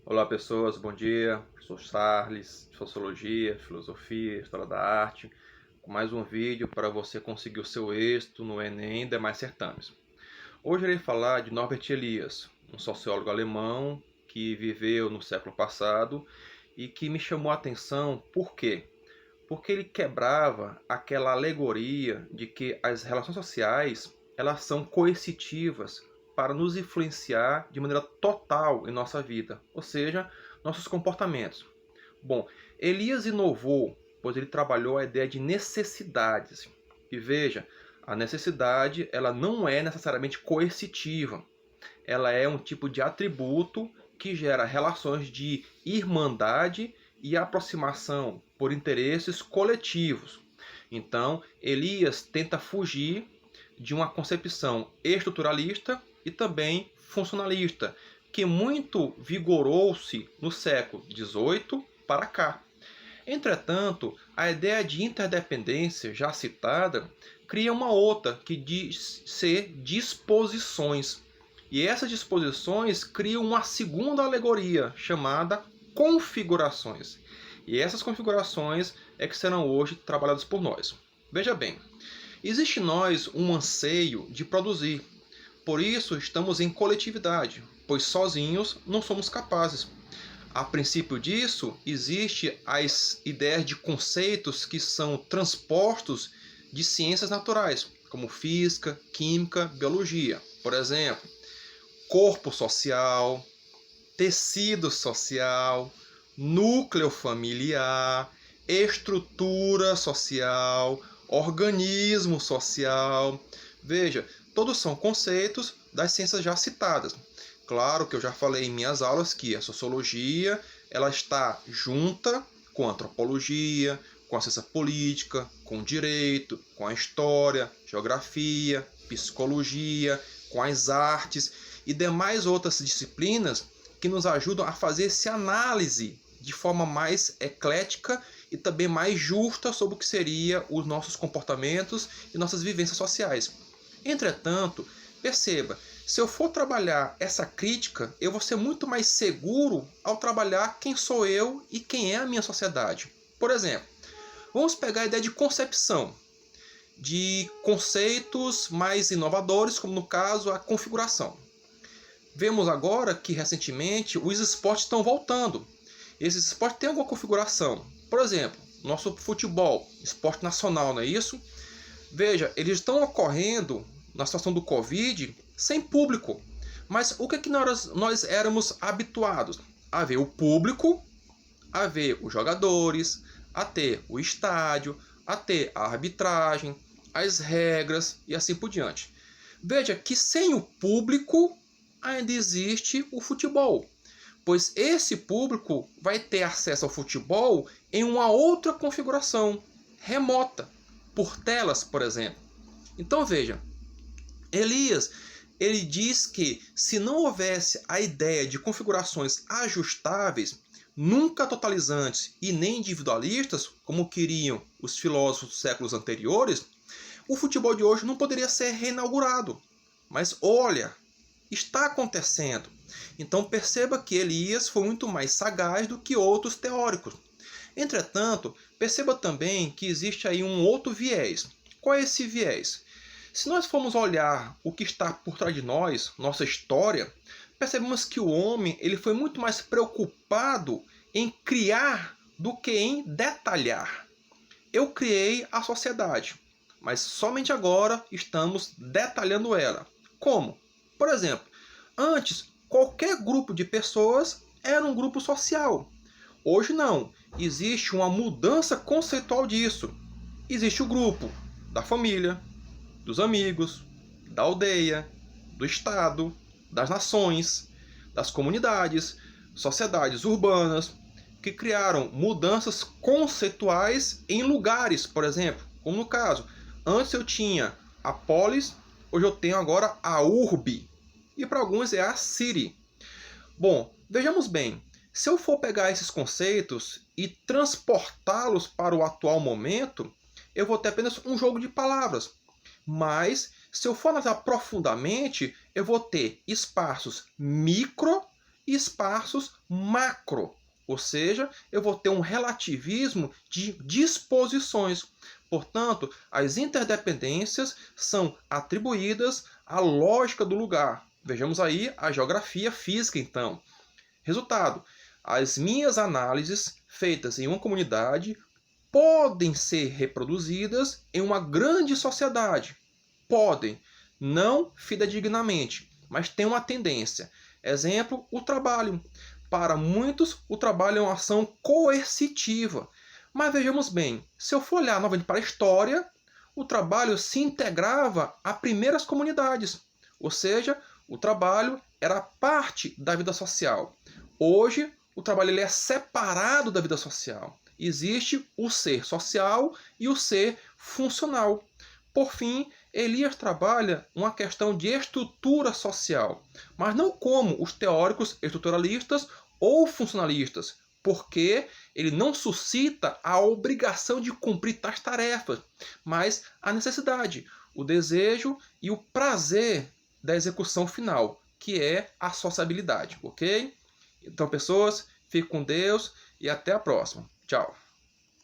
Olá pessoas, bom dia. Sou Charles, Sociologia, Filosofia, História da Arte, com mais um vídeo para você conseguir o seu êxito no Enem e demais certames. Hoje irei falar de Norbert Elias, um sociólogo alemão que viveu no século passado e que me chamou a atenção. Por quê? Porque ele quebrava aquela alegoria de que as relações sociais elas são coercitivas para nos influenciar de maneira total em nossa vida, ou seja, nossos comportamentos. Bom, Elias inovou, pois ele trabalhou a ideia de necessidades. E veja, a necessidade ela não é necessariamente coercitiva. Ela é um tipo de atributo que gera relações de irmandade e aproximação por interesses coletivos. Então, Elias tenta fugir de uma concepção estruturalista e também funcionalista, que muito vigorou-se no século XVIII para cá. Entretanto, a ideia de interdependência já citada cria uma outra que diz ser disposições. E essas disposições criam uma segunda alegoria chamada configurações. E essas configurações é que serão hoje trabalhadas por nós. Veja bem, existe em nós um anseio de produzir. Por isso estamos em coletividade, pois sozinhos não somos capazes. A princípio disso, existe as ideias de conceitos que são transpostos de ciências naturais, como física, química, biologia. Por exemplo, corpo social, tecido social, núcleo familiar, estrutura social, organismo social. Veja, todos são conceitos das ciências já citadas. Claro que eu já falei em minhas aulas que a sociologia ela está junta com a antropologia, com a ciência política, com o direito, com a história, geografia, psicologia, com as artes e demais outras disciplinas que nos ajudam a fazer essa análise de forma mais eclética e também mais justa sobre o que seriam os nossos comportamentos e nossas vivências sociais. Entretanto, perceba, se eu for trabalhar essa crítica, eu vou ser muito mais seguro ao trabalhar quem sou eu e quem é a minha sociedade. Por exemplo, vamos pegar a ideia de concepção, de conceitos mais inovadores, como no caso a configuração. Vemos agora que recentemente os esportes estão voltando. Esses esportes têm alguma configuração. Por exemplo, nosso futebol, esporte nacional, não é isso? Veja, eles estão ocorrendo na situação do Covid sem público. Mas o que é que nós éramos habituados? A ver o público, a ver os jogadores, a ter o estádio, a ter a arbitragem, as regras e assim por diante. Veja que sem o público ainda existe o futebol, pois esse público vai ter acesso ao futebol em uma outra configuração, remota, por telas, por exemplo. Então veja, Elias ele diz que se não houvesse a ideia de configurações ajustáveis, nunca totalizantes e nem individualistas, como queriam os filósofos dos séculos anteriores, o futebol de hoje não poderia ser reinaugurado. Mas olha, está acontecendo. Então perceba que Elias foi muito mais sagaz do que outros teóricos. Entretanto, perceba também que existe aí um outro viés. Qual é esse viés? Se nós formos olhar o que está por trás de nós, nossa história, percebemos que o homem ele foi muito mais preocupado em criar do que em detalhar. Eu criei a sociedade, mas somente agora estamos detalhando ela. Como? Por exemplo, antes qualquer grupo de pessoas era um grupo social. Hoje não. Existe uma mudança conceitual disso. Existe o grupo da família, dos amigos, da aldeia, do estado, das nações, das comunidades, sociedades urbanas, que criaram mudanças conceituais em lugares, por exemplo, como no caso, antes eu tinha a polis, hoje eu tenho agora a urbe, e para alguns é a city. Bom, vejamos bem, se eu for pegar esses conceitos e transportá-los para o atual momento, eu vou ter apenas um jogo de palavras. Mas, se eu for analisar profundamente, eu vou ter espaços micro e espaços macro, ou seja, eu vou ter um relativismo de disposições. Portanto, as interdependências são atribuídas à lógica do lugar. Vejamos aí a geografia física, então. Resultado: as minhas análises feitas em uma comunidade podem ser reproduzidas em uma grande sociedade. Podem, não fidedignamente, mas tem uma tendência. Exemplo, o trabalho. Para muitos, o trabalho é uma ação coercitiva. Mas vejamos bem, se eu for olhar novamente para a história, o trabalho se integrava a primeiras comunidades. Ou seja, o trabalho era parte da vida social. Hoje, o trabalho ele é separado da vida social. Existe o ser social e o ser funcional. Por fim, Elias trabalha uma questão de estrutura social, mas não como os teóricos estruturalistas ou funcionalistas, porque ele não suscita a obrigação de cumprir tais tarefas, mas a necessidade, o desejo e o prazer da execução final, que é a sociabilidade, ok? Então, pessoas, fique com Deus e até a próxima. Tchau!